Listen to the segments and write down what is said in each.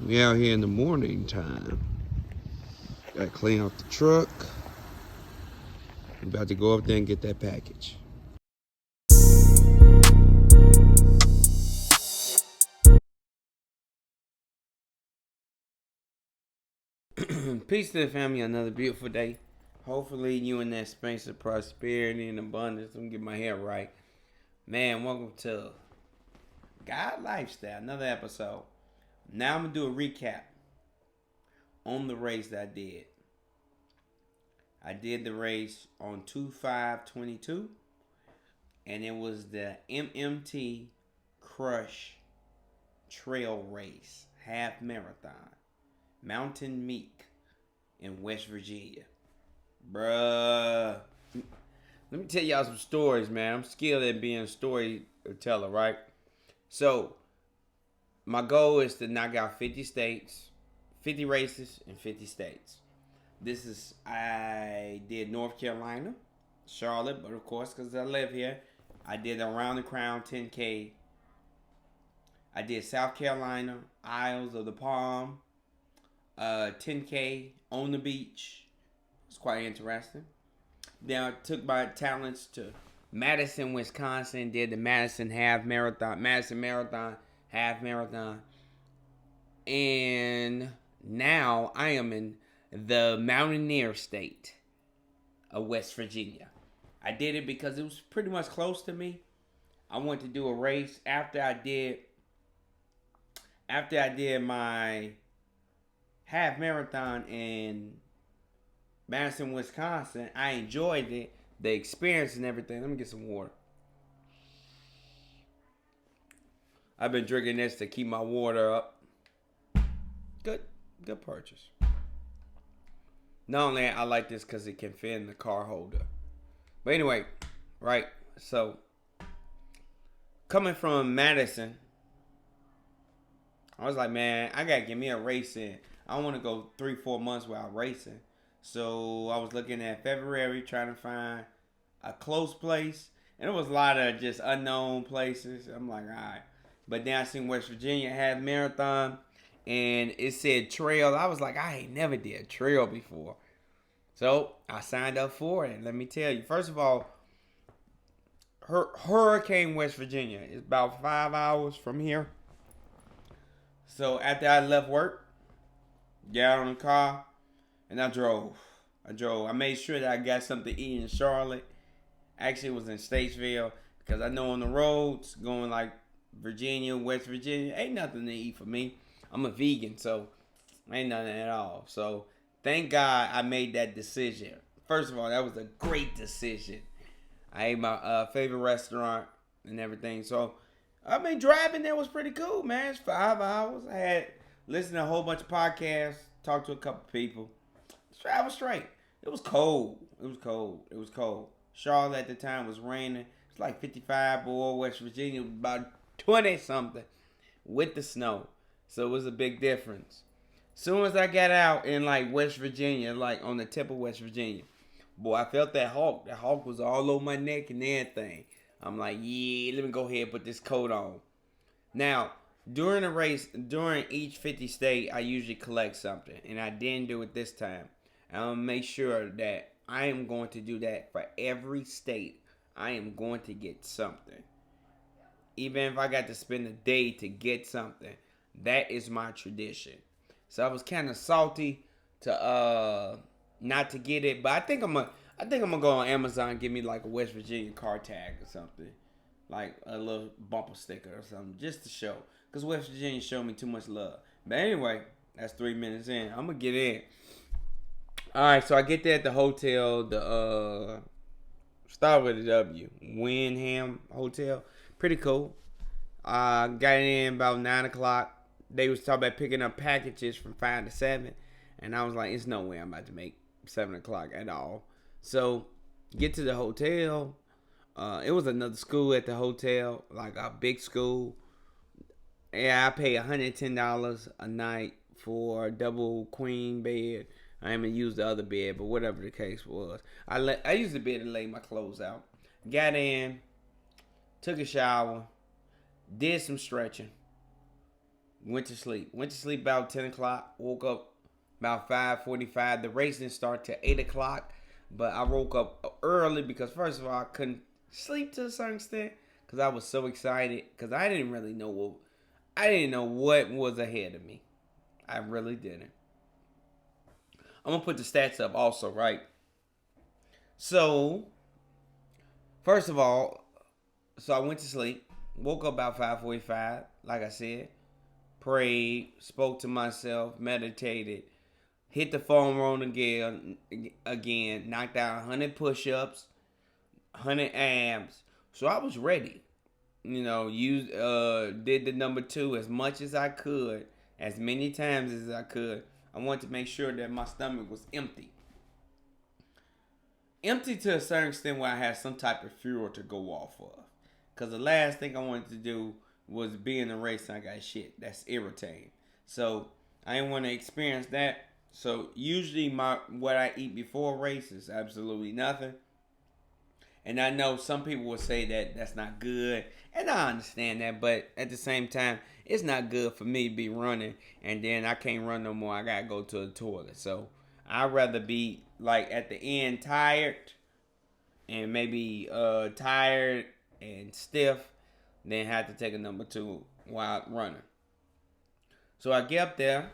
We out here in the morning time. Gotta clean off the truck. I'm about to go up there and get that package. Peace to the family. Another beautiful day. Hopefully you in that space of prosperity and abundance. Let me get my hair right. Man, welcome to God Lifestyle. Another episode. Now I'm gonna do a recap on the race that I did. I did the race on 2/5/22, and it was the MMT Crush Trail Race Half Marathon, Mountain Meek in West Virginia. Bruh. Let me tell y'all some stories, man. I'm skilled at being a storyteller, right? So, my goal is to knock out 50 states, 50 races in 50 states. I did North Carolina, Charlotte, but of course, because I live here, I did Around the Crown 10K. I did South Carolina, Isles of the Palm, 10K on the beach. It's quite interesting. Then I took my talents to Madison, Wisconsin, did the Madison Marathon, half marathon. And now I am in the Mountaineer State of West Virginia. I did it because it was pretty much close to me. I wanted to do a race after I did my half marathon in Madison, Wisconsin. I enjoyed it, the experience and everything. Let me get some water. I've been drinking this to keep my water up. Good purchase. Not only I like this because it can fit in the car holder. But anyway, right. So, coming from Madison, I was like, man, I got to get me a race in. I don't want to go 3-4 months without racing. So, I was looking at February trying to find a close place. And it was a lot of just unknown places. I'm like, all right. But then I seen West Virginia had marathon. And it said trail. I was like, I ain't never did a trail before. So I signed up for it. And let me tell you, first of all, Hurricane, West Virginia is about 5 hours from here. So after I left work, got on the car, and I drove. I made sure that I got something to eat in Charlotte. Actually, it was in Statesville because I know on the roads going like Virginia, West Virginia, ain't nothing to eat for me. I'm a vegan, so ain't nothing at all. So thank God I made that decision. First of all, that was a great decision. I ate my favorite restaurant and everything. So I mean, driving there was pretty cool, man. It's 5 hours. I had listened to a whole bunch of podcasts, talked to a couple people. Travel straight. It was cold. It was cold. Charlotte at the time was raining. It's like 55, boy. West Virginia was about 20 something with the snow. So it was a big difference. Soon as I got out in like West Virginia, like on the tip of West Virginia, boy, I felt that hawk. That hawk was all over my neck and everything. I'm like, yeah, let me go ahead and put this coat on. Now, during the race, during each 50 state, I usually collect something. And I didn't do it this time. I'm going to make sure that I am going to do that for every state. I am going to get something. Even if I got to spend a day to get something. That is my tradition. So I was kind of salty to not to get it, but I think I'm gonna go on Amazon and get me like a West Virginia car tag or something, like a little bumper sticker or something, just to show. Cause West Virginia showed me too much love. But anyway, that's 3 minutes in. I'm gonna get in. All right, so I get there at the hotel. The start with a W, Wyndham Hotel. Pretty cool. Got in about 9 o'clock. They was talking about picking up packages from 5 to 7. And I was like, it's no way I'm about to make 7 o'clock at all. So, get to the hotel. It was another school at the hotel, like a big school. Yeah, I paid $110 a night for a double queen bed. I ain't gonna use the other bed, but whatever the case was. I used the bed to lay my clothes out. Got in, took a shower, did some stretching. Went to sleep. Went to sleep about 10 o'clock. Woke up about 5:45. The race didn't start till 8 o'clock. But I woke up early because, first of all, I couldn't sleep to a certain extent because I was so excited because I didn't really know what was ahead of me. I really didn't. I'm going to put the stats up also, right? So, first of all, so I went to sleep. Woke up about 5:45, like I said. Prayed, spoke to myself, meditated, hit the foam roll again, knocked out 100 push-ups, 100 abs. So I was ready. Did the number 2 as much as I could, as many times as I could. I wanted to make sure that my stomach was empty. Empty to a certain extent where I had some type of fuel to go off of. Because the last thing I wanted to do was be in a race and I got shit. That's irritating. So I didn't want to experience that. So usually what I eat before a race is absolutely nothing. And I know some people will say that that's not good. And I understand that. But at the same time, it's not good for me to be running. And then I can't run no more. I got to go to the toilet. So I'd rather be like at the end tired. And maybe tired and stiff. Than have to take a number 2 while running. So I get up there.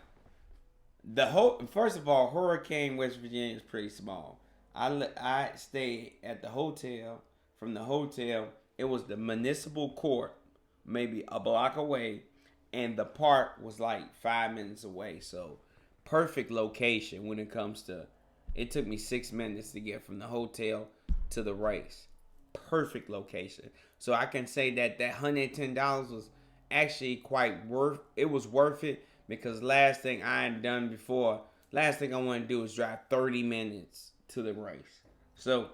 First of all, Hurricane, West Virginia is pretty small. I stayed at the hotel. From the hotel, it was the municipal court, maybe a block away, and the park was like 5 minutes away. So perfect location when it comes to. It took me 6 minutes to get from the hotel to the race. Perfect location. So I can say that $110 was actually quite worth. It was worth it because last thing I had done before, last thing I want to do is drive 30 minutes to the race. So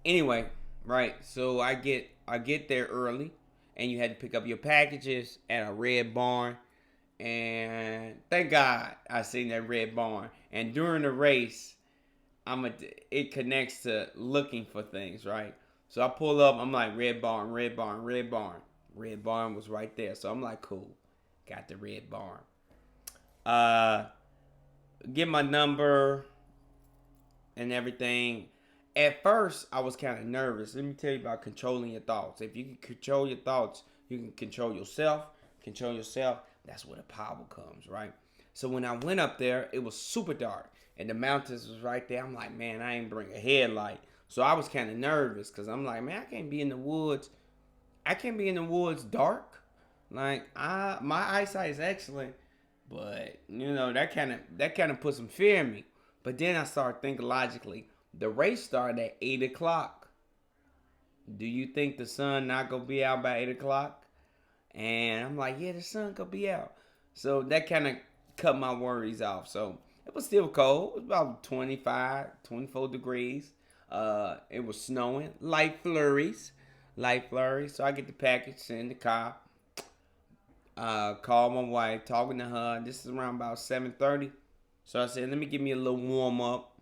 anyway, right? So I get there early, and you had to pick up your packages at a red barn. And thank God I seen that red barn. And during the race, it connects to looking for things, right? So I pull up, I'm like, red barn, red barn, red barn. Red barn was right there. So I'm like, cool. Got the red barn. Get my number and everything. At first, I was kind of nervous. Let me tell you about controlling your thoughts. If you can control your thoughts, you can control yourself. Control yourself, that's where the power comes, right? So when I went up there, it was super dark. And the mountains was right there. I'm like, man, I ain't bring a headlight. So I was kind of nervous because I'm like, man, I can't be in the woods. I can't be in the woods dark. Like, my eyesight is excellent. But, that kind of put some fear in me. But then I started thinking logically. The race started at 8 o'clock. Do you think the sun not going to be out by 8 o'clock? And I'm like, yeah, the sun going to be out. So that kind of cut my worries off. So it was still cold. It was about 25, 24 degrees. It was snowing. Light flurries. So I get the package in the car. Call my wife, talking to her. This is around about 7:30. So I said, let me give me a little warm up.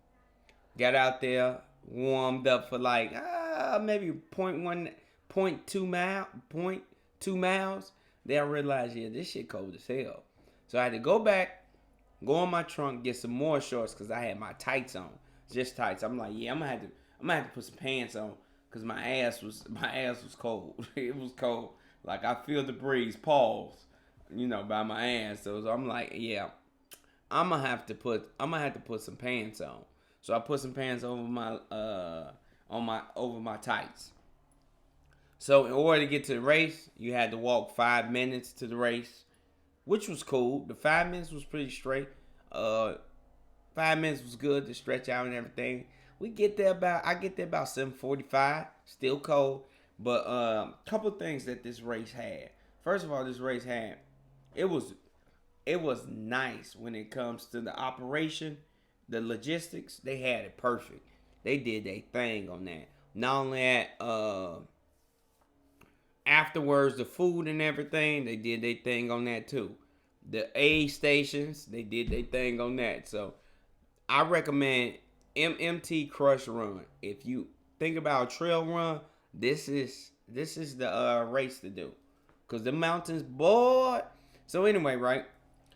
Got out there, warmed up for like maybe 0.2 miles. Then I realized, yeah, this shit cold as hell. So I had to go back, go in my trunk, get some more shorts because I had my tights on, just tights. I'm like, yeah, I'm gonna have to put some pants on because my ass was cold. It was cold. Like I feel the breeze, pause, by my ass. So I'm like, yeah, I'm gonna have to put some pants on. So I put some pants over my over my tights. So in order to get to the race, you had to walk 5 minutes to the race, which was cool. The 5 minutes was pretty straight. 5 minutes was good to stretch out and everything. I get there about 7:45. Still cold, but couple things that this race had. First of all, this race had it was nice when it comes to the operation, the logistics. They had it perfect. They did their thing on that. Not only that, afterwards, the food and everything, they did their thing on that too. The aid stations, they did their thing on that. So I recommend MMT Crush Run. If you think about a trail run, this is the race to do. Cause the mountains, boy. So anyway, right?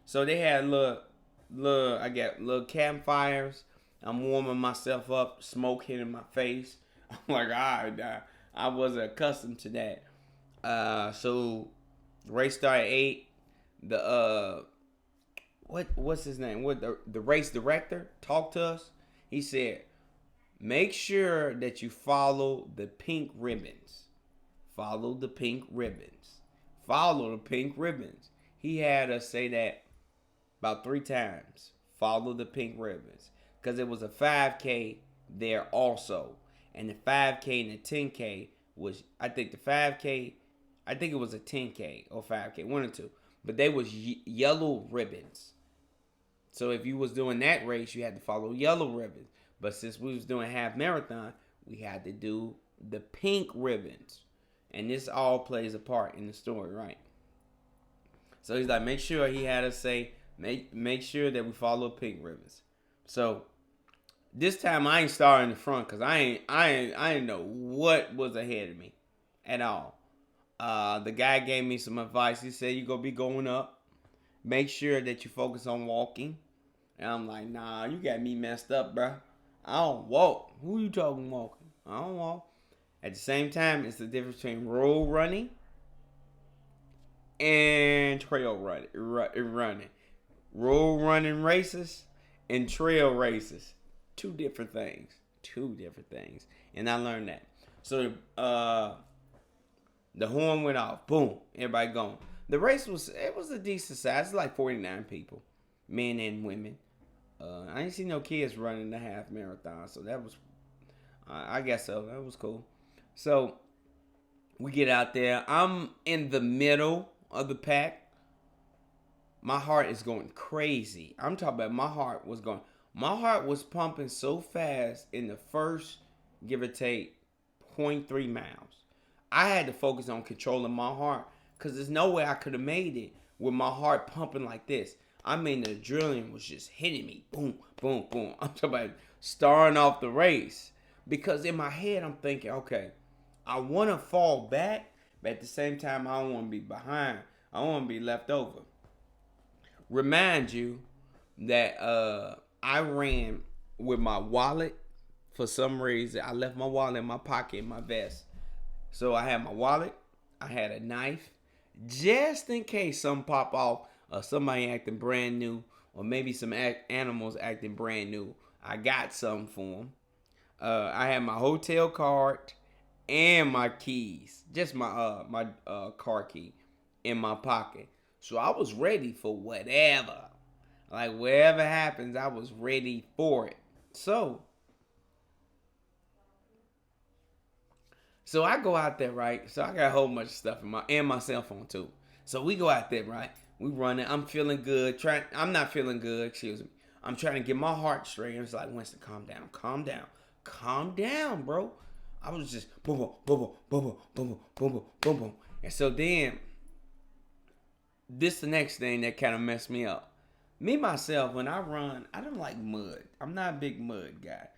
So they had I got little campfires. I'm warming myself up, smoke hitting my face. I'm like, I wasn't accustomed to that. So race started at 8. The what's his name? What the race director talked to us. He said, make sure that you follow the pink ribbons. Follow the pink ribbons. Follow the pink ribbons. He had us say that about 3 times. Follow the pink ribbons. Because it was a 5K there also. And the 5K and the 10K was, I think the 5K, I think it was a 10K or 5K, one or two. But they was yellow ribbons. So if you was doing that race, you had to follow yellow ribbons. But since we was doing half marathon, we had to do the pink ribbons. And this all plays a part in the story, right? So he's like, make sure he had us say, make sure that we follow pink ribbons. So this time I ain't starting in the front because I ain't know what was ahead of me at all. The guy gave me some advice. He said, you're going to be going up. Make sure that you focus on walking. And I'm like, nah, you got me messed up, bro. I don't walk. Who you talking walking? I don't walk. At the same time, it's the difference between road running and trail running. Road running races and trail races. Two different things. And I learned that. So the horn went off. Boom. Everybody gone. The race was a decent size. It's like 49 people. Men and women. I didn't see no kids running the half marathon. So that was, I guess so. That was cool. So we get out there. I'm in the middle of the pack. My heart is going crazy. I'm talking about my heart was pumping so fast in the first, give or take, 0.3 miles. I had to focus on controlling my heart because there's no way I could have made it with my heart pumping like this. I mean, the adrenaline was just hitting me. Boom, boom, boom. I'm talking about starting off the race. Because in my head, I'm thinking, okay, I want to fall back, but at the same time, I don't want to be behind. I want to be left over. Remind you that I ran with my wallet. For some reason, I left my wallet in my pocket, in my vest. So I had my wallet. I had a knife. Just in case something pop off or somebody acting brand new or maybe some animals acting brand new. I got something for them. I had my hotel card and my keys. Just my car key in my pocket. So I was ready for whatever. Like whatever happens, I was ready for it. So I go out there, right? So I got a whole bunch of stuff in my cell phone too. So we go out there, right? We running. I'm feeling good. I'm not feeling good. Excuse me. I'm trying to get my heart straight. And it's like, Winston, calm down, bro. I was just boom, boom, boom, boom, boom, boom, boom, boom, boom, boom. And so then, this the next thing that kind of messed me up. Me, myself, when I run, I don't like mud. I'm not a big mud guy.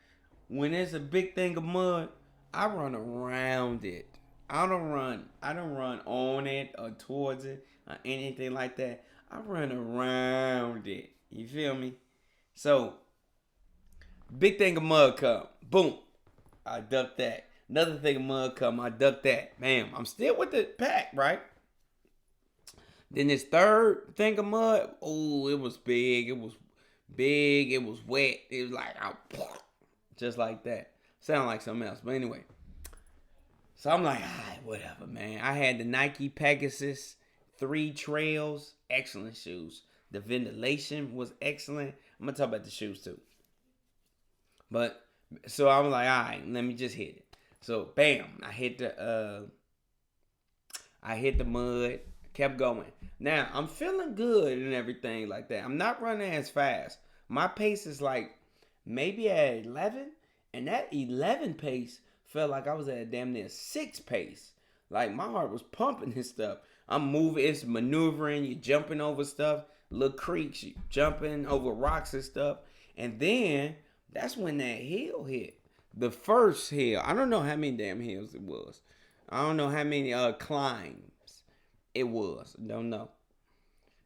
When there's a big thing of mud, I run around it. I don't run on it or towards it or anything like that. I run around it. You feel me? So, big thing of mud come. Boom. I duck that. Another thing of mud come. I duck that. Bam. I'm still with the pack, right? Then this third thing of mud. Oh, it was big. It was wet. It was like, just like that. Sound like something else. But anyway. So I'm like, whatever, man. I had the Nike Pegasus 3 Trails. Excellent shoes. The ventilation was excellent. I'm going to talk about the shoes too. But, so I was like, all right, let me just hit it. So, bam. I hit the mud. Kept going. Now, I'm feeling good and everything like that. I'm not running as fast. My pace is like maybe at 11. And that 11 pace felt like I was at a damn near 6 pace. Like my heart was pumping and stuff. I'm moving, it's maneuvering, you're jumping over stuff, little creeks, you jumping over rocks and stuff. And then that's when that hill hit. The first hill. I don't know how many damn hills it was. I don't know how many climbs It was. Don't know.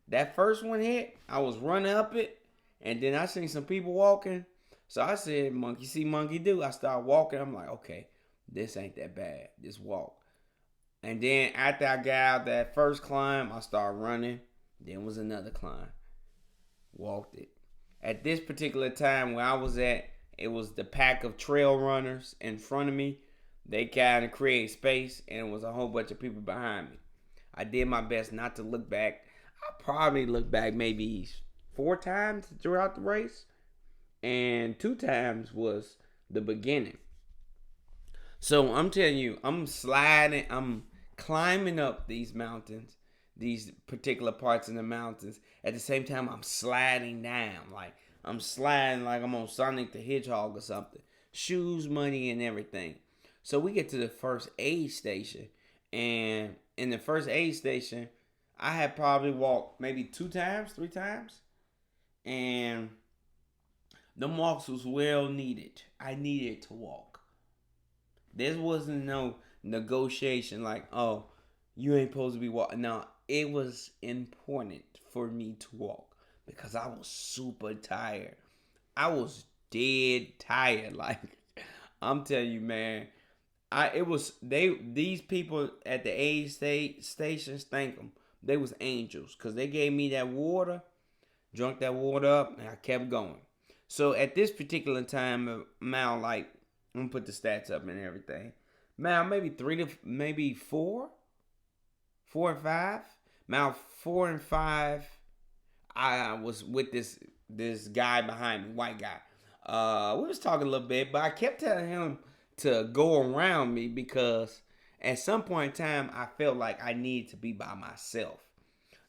That first one hit, I was running up it, and then I seen some people walking. So I said, monkey see, monkey do. I started walking. I'm like, okay, this ain't that bad. Just walk. And then after I got out that first climb, I started running. Then was another climb. Walked it. At this particular time where I was at, it was the pack of trail runners in front of me. They kind of created space, and it was a whole bunch of people behind me. I did my best not to look back. I probably looked back maybe 4 times throughout the race, and 2 times was the beginning. So I'm telling you, I'm sliding, I'm climbing up these mountains, these particular parts in the mountains. At the same time, I'm sliding down. Like, I'm sliding like I'm on Sonic the Hedgehog or something. Shoes, money, and everything. So we get to the first aid station. And in the first aid station, I had probably walked maybe 2 times, 3 times. And them walks was well needed. I needed to walk. There wasn't no negotiation like, oh, you ain't supposed to be walking. No, it was important for me to walk because I was super tired. I was dead tired. Like, I'm telling you, man. These people at the aid stations, thank them. They was angels because they gave me that water, drunk that water up, and I kept going. So at this particular time, mile like, I'm gonna put the stats up and everything. Mile maybe 3 to maybe 4 and 5. Mile 4 and 5, I was with this guy behind me, white guy. We was talking a little bit, but I kept telling him to go around me because at some point in time, I felt like I needed to be by myself.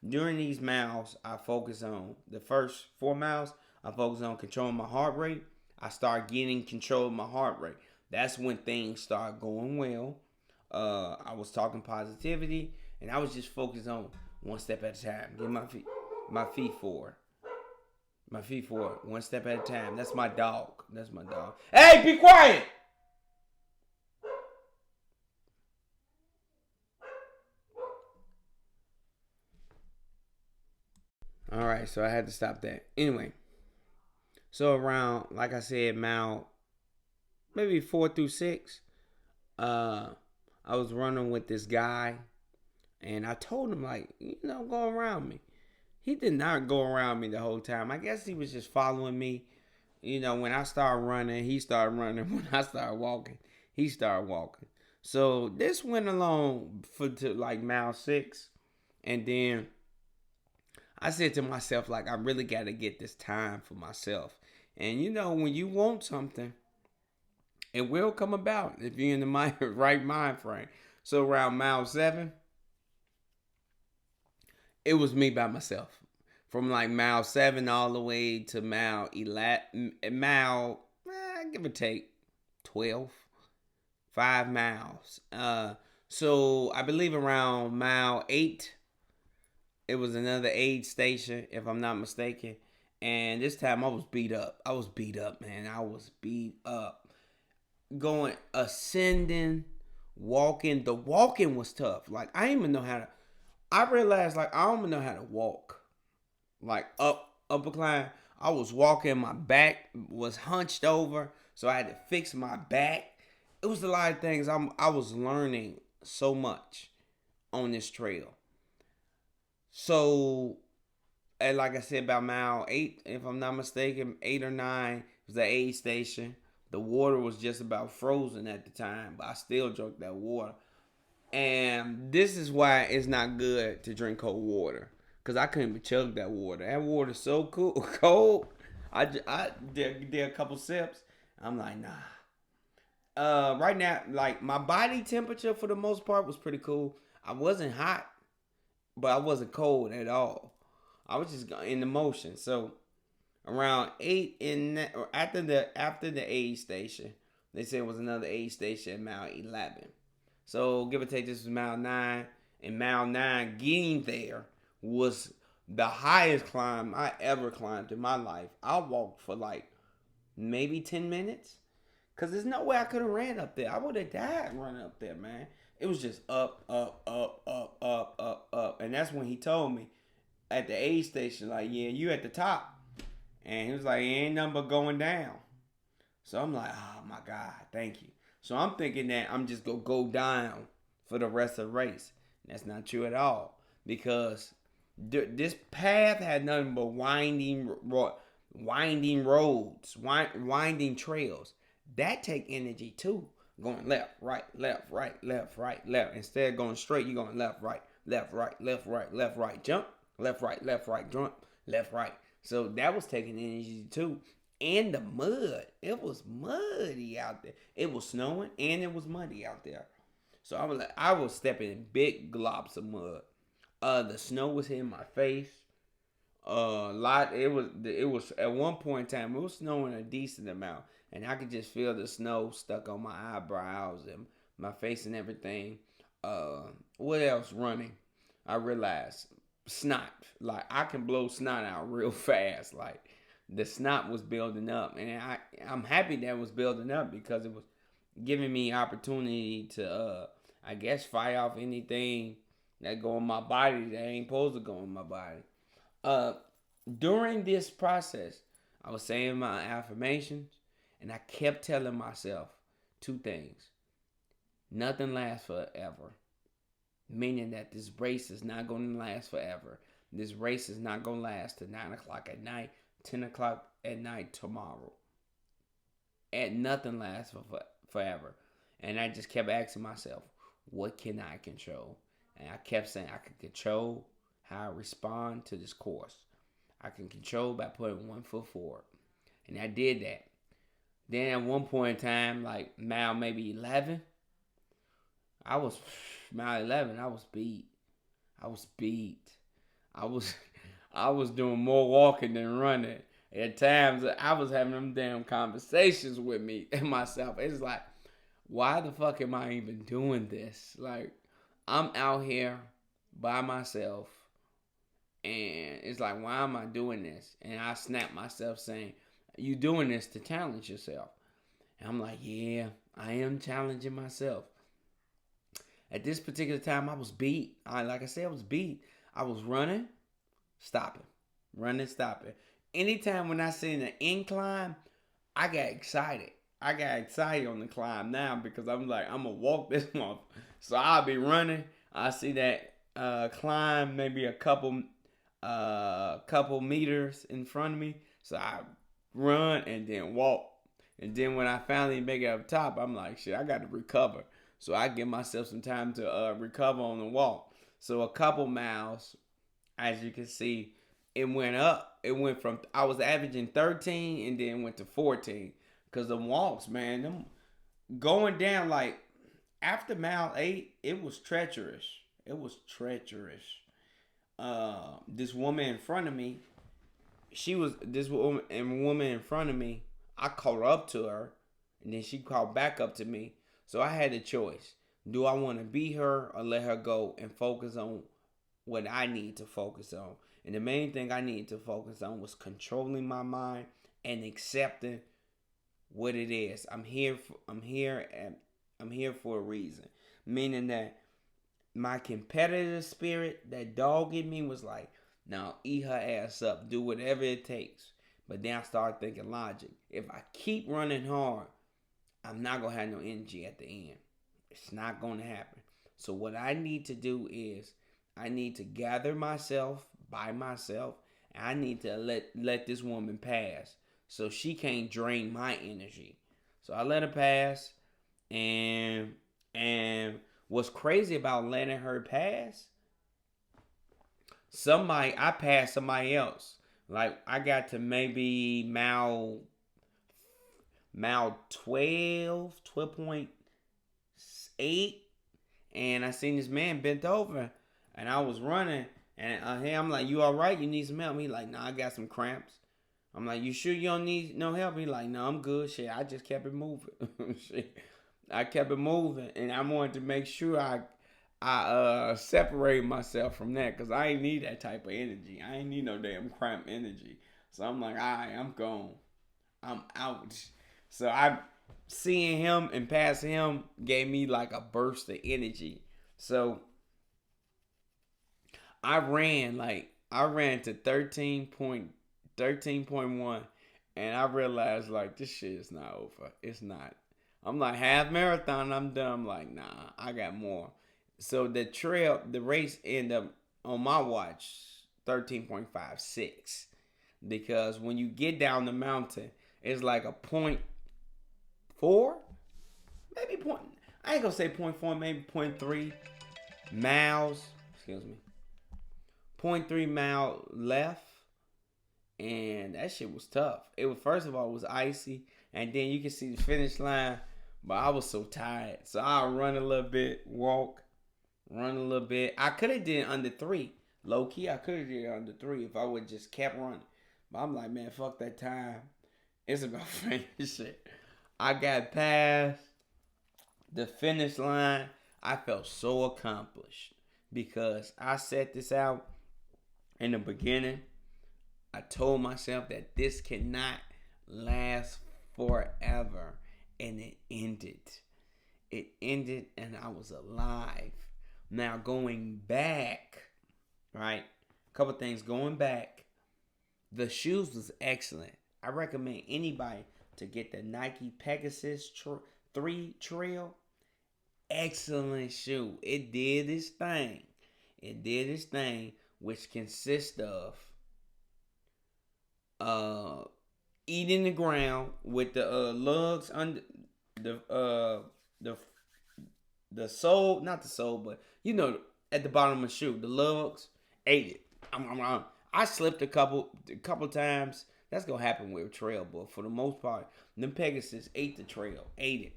During these miles, I focus on the first 4 miles. I focus on controlling my heart rate. I start getting control of my heart rate. That's when things start going well. I was talking positivity, and I was just focused on one step at a time. Get my feet forward. My feet forward, one step at a time. That's my dog. That's my dog. Hey, be quiet! All right, so I had to stop that. Anyway, so around, like I said, mile maybe 4 through 6, I was running with this guy, and I told him, like, go around me. He did not go around me the whole time. I guess he was just following me. When I started running, he started running. When I started walking, he started walking. So this went along to like mile 6, and then I said to myself, like, I really got to get this time for myself. And when you want something, it will come about if you're in the right mind frame. So around mile 7, it was me by myself. From like mile 7 all the way to mile 11, give or take 12, 5 miles. So I believe around mile 8, it was another aid station, if I'm not mistaken. And this time I was beat up. I was beat up, man. I was beat up. Ascending, walking. The walking was tough. Like, I didn't even know how to. I realized, like, I don't even know how to walk. Like, up a climb. I was walking, my back was hunched over, so I had to fix my back. It was a lot of things. I was learning so much on this trail. So, and like I said, about mile 8, if I'm not mistaken, 8 or 9 was the aid station. The water was just about frozen at the time, but I still drank that water. And this is why it's not good to drink cold water, because I couldn't even chug that water. That water's so cold. I did a couple sips. I'm like, nah. Right now, like, my body temperature for the most part was pretty cool. I wasn't hot, but I wasn't cold at all. I was just in the motion. So around 8 after the aid station, they said it was another aid station at mile 11. So give or take, this was mile 9. And mile 9, getting there was the highest climb I ever climbed in my life. I walked for like maybe 10 minutes. Because there's no way I could have ran up there. I would have died running up there, man. It was just up, up, up, up, up, up, up. And that's when he told me at the aid station, like, yeah, you at the top. And he was like, it ain't nothing but going down. So I'm like, oh my God, thank you. So I'm thinking that I'm just going to go down for the rest of the race. That's not true at all. Because this path had nothing but winding roads, winding trails. That take energy too. Going left, right, left, right, left, right, left. Instead of going straight, you're going left, right, left, right, left, right, left, right, jump, left, right, jump, left, right. So that was taking energy too. And the mud. It was muddy out there. It was snowing and it was muddy out there. So I was stepping in big globs of mud. The snow was hitting my face. Lot. It was at one point in time. It was snowing a decent amount, and I could just feel the snow stuck on my eyebrows and my face and everything. What else running? I realized snot. Like I can blow snot out real fast. Like the snot was building up, and I'm happy that it was building up because it was giving me opportunity to I guess fight off anything that go in my body that ain't supposed to go in my body. During this process, I was saying my affirmations, and I kept telling myself two things. Nothing lasts forever. Meaning that this race is not going to last forever. This race is not going to last to 9 o'clock at night, 10 o'clock at night tomorrow. And nothing lasts forever. And I just kept asking myself, what can I control? And I kept saying I can control how I respond to this course. I can control by putting one foot forward. And I did that. Then at one point in time, like mile maybe 11, I was beat. I was doing more walking than running. At times, I was having them damn conversations with me and myself. It's like, why the fuck am I even doing this? Like, I'm out here by myself, and it's like, why am I doing this? And I snap myself saying, you doing this to challenge yourself. And I'm like, yeah, I am challenging myself. At this particular time, I was beat. Like I said, I was beat. I was running, stopping. Running, stopping. Anytime when I see an incline, I got excited. I got excited on the climb now because I'm like, I'm going to walk this month. So I'll be running. I see that climb maybe a couple meters in front of me. So I run and then walk. And then when I finally make it up top, I'm like, shit, I got to recover. So I give myself some time to recover on the walk. So a couple miles, as you can see, it went up. It went from, I was averaging 13 and then went to 14. Because the walks, man, them going down, like, after mile 8, it was treacherous. It was treacherous. This woman in front of me, woman in front of me, I caught up to her, and then she caught back up to me. So I had a choice. Do I want to beat her or let her go and focus on what I need to focus on? And the main thing I needed to focus on was controlling my mind and accepting what it is. I'm here for a reason. Meaning that my competitive spirit, that dog in me was like, now eat her ass up. Do whatever it takes. But then I started thinking logic. If I keep running hard, I'm not going to have no energy at the end. It's not going to happen. So what I need to do is I need to gather myself by myself. And I need to let this woman pass so she can't drain my energy. So I let her pass. And what's crazy about letting her pass, I passed somebody else. Like I got to maybe mile 12.8, and I seen this man bent over, and I was running, and I'm like, you all right? You need some help? He like, nah, I got some cramps. I'm like, you sure you don't need no help? He like, no, I'm good. Shit, I just kept it moving. Shit, I kept it moving, and I wanted to make sure I separate myself from that, because I ain't need that type of energy. I ain't need no damn cramp energy. So I'm like, all right, I'm gone. I'm out. So I seeing him and passing him gave me like a burst of energy. So I ran to 13.1, and I realized like this shit is not over. It's not. I'm like half marathon, I'm done. I'm like, nah, I got more. So the race ended up on my watch 13.56, because when you get down the mountain, it's like a point four, maybe point. I ain't gonna say point four, maybe point three miles. Excuse me, point 3 mile left, and that shit was tough. It was, first of all, it was icy, and then you can see the finish line. But I was so tired, so I run a little bit, walk, run a little bit. I could have did under 3, low key. I could have did under 3 if I would just kept running. But I'm like, man, fuck that time. It's about finishing. I got past the finish line. I felt so accomplished because I set this out in the beginning. I told myself that this cannot last forever. And it ended. It ended, and I was alive. Now, going back, right? A couple things. Going back, the shoes was excellent. I recommend anybody to get the Nike Pegasus 3 Trail. Excellent shoe. It did its thing. It did its thing, which consists of eating the ground with the lugs under the sole, not the sole, but at the bottom of the shoe, the lugs ate it. I slipped a couple times. That's gonna happen with a trail, but for the most part, them Pegasus ate the trail, ate it.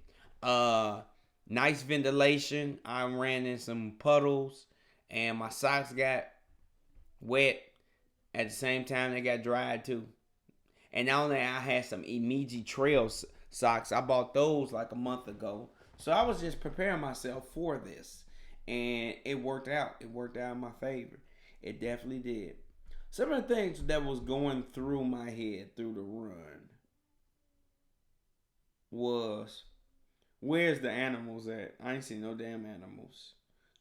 Nice ventilation. I ran in some puddles, and my socks got wet. At the same time, they got dried too. And not only I had some Emiji Trail socks, I bought those like a month ago. So I was just preparing myself for this. And it worked out. It worked out in my favor. It definitely did. Some of the things that was going through my head through the run was, where's the animals at? I ain't seen no damn animals.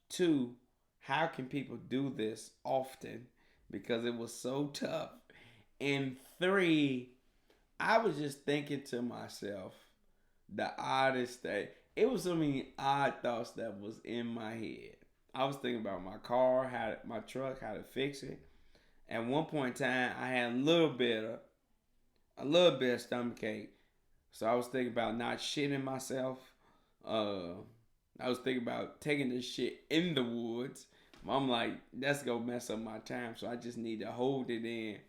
2, how can people do this often? Because it was so tough. And 3, I was just thinking to myself, the oddest thing. It was so many odd thoughts that was in my head. I was thinking about my car, my truck, how to fix it. At one point in time, I had a little bit of stomachache. So I was thinking about not shitting myself. I was thinking about taking this shit in the woods. I'm like, that's gonna mess up my time, so I just need to hold it in.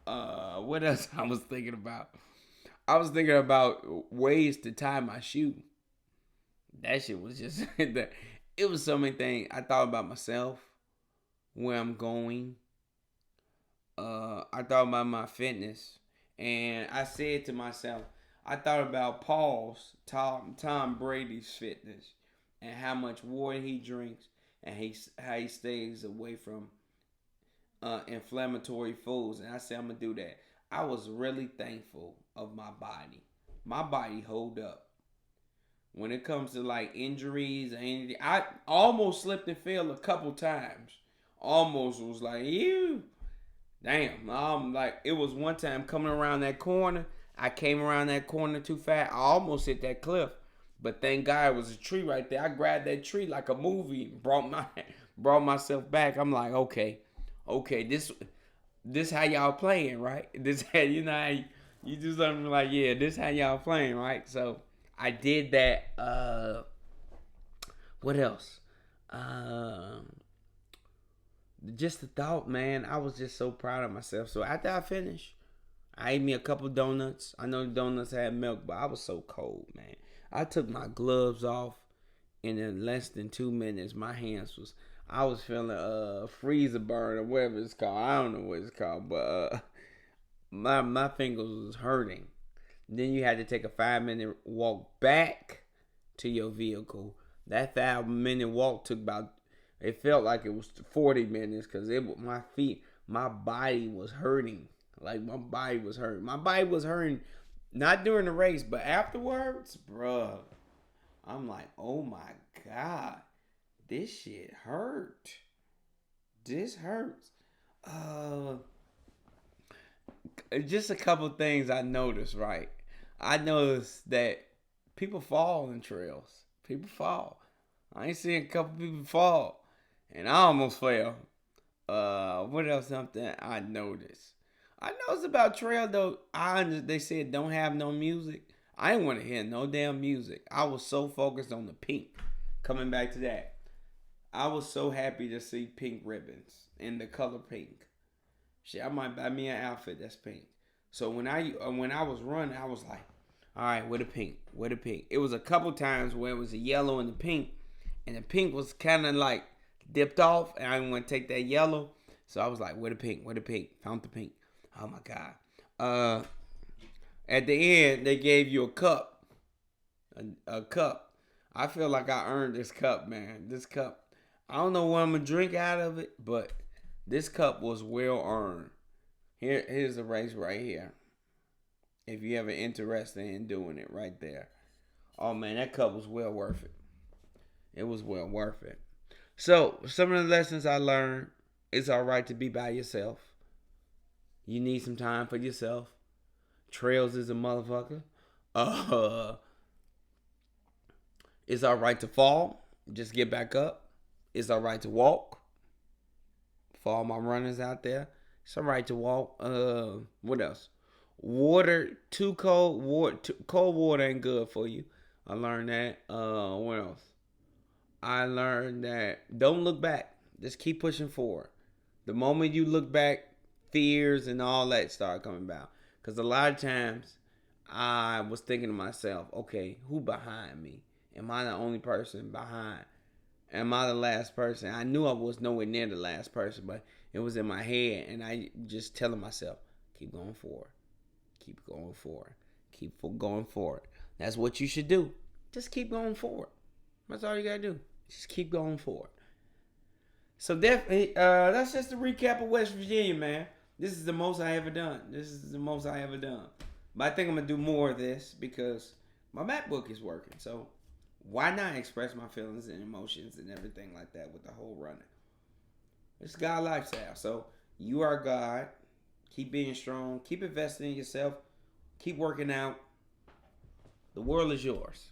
What else I was thinking about? I was thinking about ways to tie my shoe. That shit was just it was so many things. I thought about myself, where I'm going. I thought about my fitness, and I said to myself, I thought about Tom Brady's fitness, and how much water he drinks, and how he stays away from inflammatory foods. And I said, I'm gonna do that. I was really thankful of my body. My body hold up. When it comes to like injuries or anything, I almost slipped and fell a couple times. Almost was like, ew. Damn. Like, it was one time coming around that corner. I came around that corner too fast. I almost hit that cliff. But thank God it was a tree right there. I grabbed that tree like a movie and brought myself back. I'm like, okay, this how y'all playing, right? This how how you do something like, yeah, this how y'all playing, right? So I did that. What else? Just the thought, man. I was just so proud of myself. So after I finished, I ate me a couple donuts. I know the donuts had milk, but I was so cold, man. I took my gloves off, and in less than 2 minutes, my hands I was feeling freezer burn or whatever it's called. I don't know what it's called, but my fingers was hurting. Then you had to take a 5-minute walk back to your vehicle. That 5-minute walk took about, it felt like it was 40 minutes because my body was hurting. Like, my body was hurting. My body was hurting Not during the race, but afterwards, bruh. I'm like, oh my God. This shit hurt. This hurts. Uh just a couple things I noticed, right? I noticed that people fall in trails. People fall. I ain't seen a couple people fall. And I almost fell. What else? Something I noticed. I noticed about trail though. They said don't have no music. I didn't want to hear no damn music. I was so focused on the pink. Coming back to that, I was so happy to see pink ribbons in the color pink. Shit, I might buy me an outfit that's pink. So when I was running, I was like, all right, where the pink? Where the pink? It was a couple times where it was a yellow and the pink, and the pink was kind of like dipped off, and I didn't want to take that yellow. So I was like, where the pink? Where the pink? Found the pink. Oh my God. At the end, they gave you a cup. A cup. I feel like I earned this cup, man. This cup. I don't know what I'm going to drink out of it, but this cup was well earned. Here's the race right here. If you ever interested in doing it right there. Oh man, that cup was well worth it. It was well worth it. So, some of the lessons I learned, it's alright to be by yourself. You need some time for yourself. Trails is a motherfucker. Uh, it's alright to fall. Just get back up. It's alright to walk. For all my runners out there, it's alright to walk. What else? Water, too cold. Cold water ain't good for you. I learned that. What else? I learned that don't look back. Just keep pushing forward. The moment you look back, fears and all that start coming about. Because a lot of times I was thinking to myself, okay, who behind me? Am I the only person behind? Am I the last person? I knew I was nowhere near the last person, but it was in my head. And I just telling myself, keep going forward. Keep going forward. Keep going forward. That's what you should do. Just keep going forward. That's all you gotta do. Just keep going forward. So definitely, that's just a recap of West Virginia, man. This is the most I ever done. But I think I'm gonna do more of this because my MacBook is working. So why not express my feelings and emotions and everything like that with the whole running? It's God lifestyle. So you are God. Keep being strong. Keep investing in yourself. Keep working out. The world is yours.